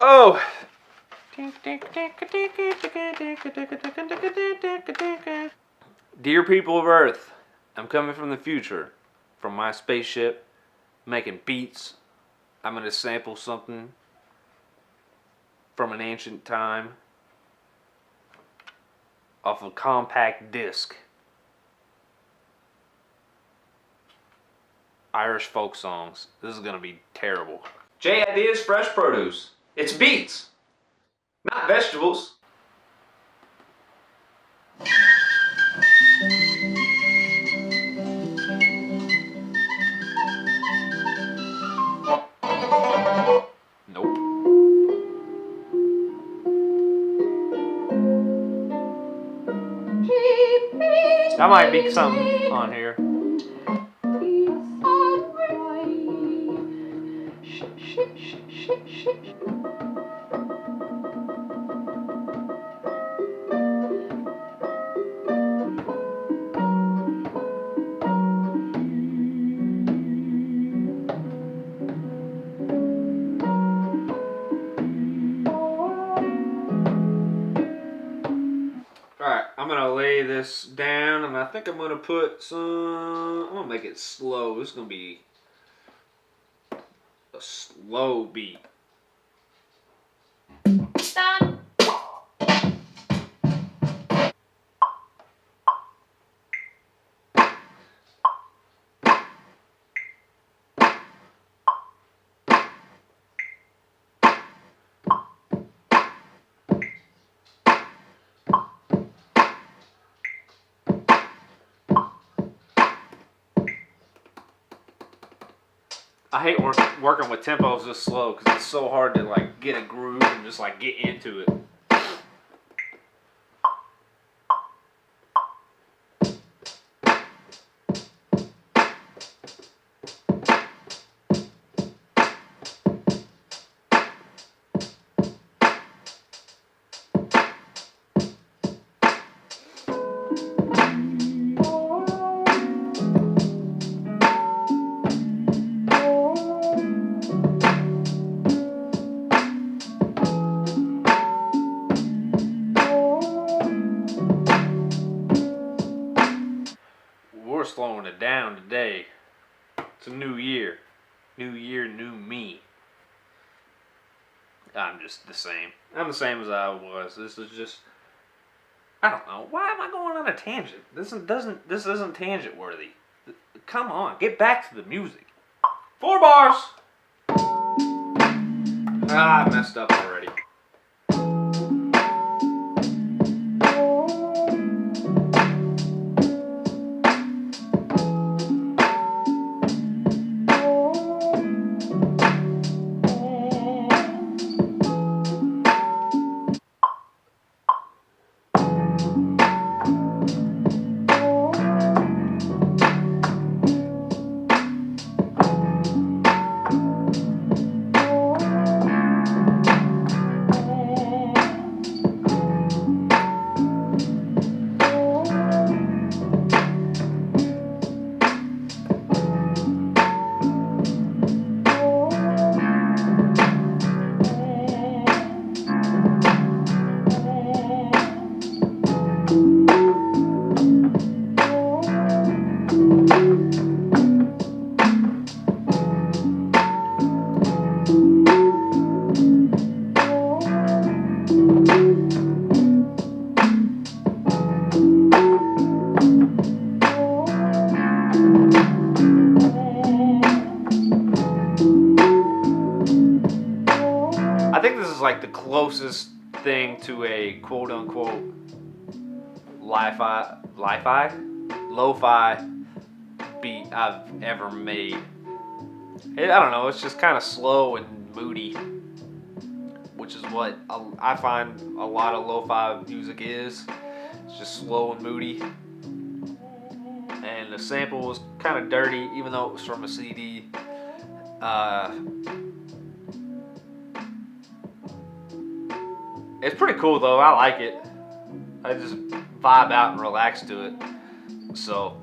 Oh! Dear people of Earth, I'm coming from the future, from my spaceship, making beats. I'm going to sample something from an ancient time off a compact disc. Irish folk songs. This is going to be terrible. J Ideas Fresh Produce. It's beets, not vegetables. Nope. That might be something on here. Alright, I'm going to lay this down, and I think I'm going to put some... I'm going to make it slow. This is going to be a slow beat. Done. I hate working with tempos this slow because it's so hard to like get a groove and just like get into it. We're slowing it down today. It's a new year. New year, new me. I'm just the same. I'm the same as I was. This is just... I don't know. Why am I going on a tangent? This isn't tangent worthy. Come on, get back to the music. 4 bars! I messed up already. I think this is like the closest thing to a quote-unquote lo-fi beat I've ever made. I don't know, it's just kind of slow and moody, which is what I find a lot of lo-fi music is. It's just slow and moody. And the sample was kind of dirty, even though it was from a CD. It's pretty cool though, I like it. I just vibe out and relax to it. So,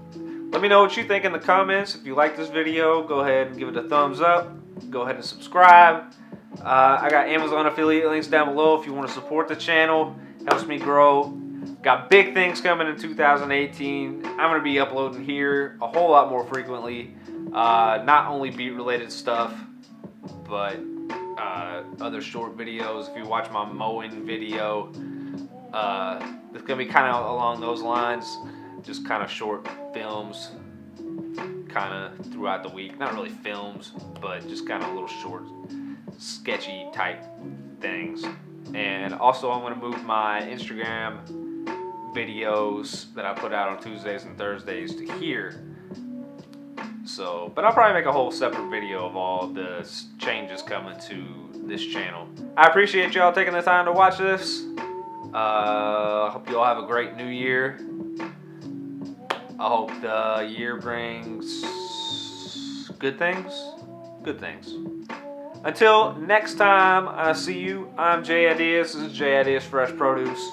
let me know what you think in the comments. If you like this video, go ahead and give it a thumbs up. Go ahead and subscribe. I got Amazon affiliate links down below if you want to support the channel. Helps me grow. Got big things coming in 2018. I'm going to be uploading here a whole lot more frequently. Not only beat related stuff, but other short videos. If you watch my mowing video, it's going to be kind of along those lines. Just kind of short films, kind of throughout the week. Not really films, but just kind of little short, sketchy type things. And also I'm going to move my Instagram videos that I put out on Tuesdays and Thursdays to here. So, but I'll probably make a whole separate video of all the changes coming to this channel. I appreciate y'all taking the time to watch this. I hope you all have a great new year. I hope the year brings good things. Good things. Until next time I see you, I'm Jay Ideas. This is Jay Ideas Fresh Produce.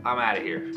I'm out of here.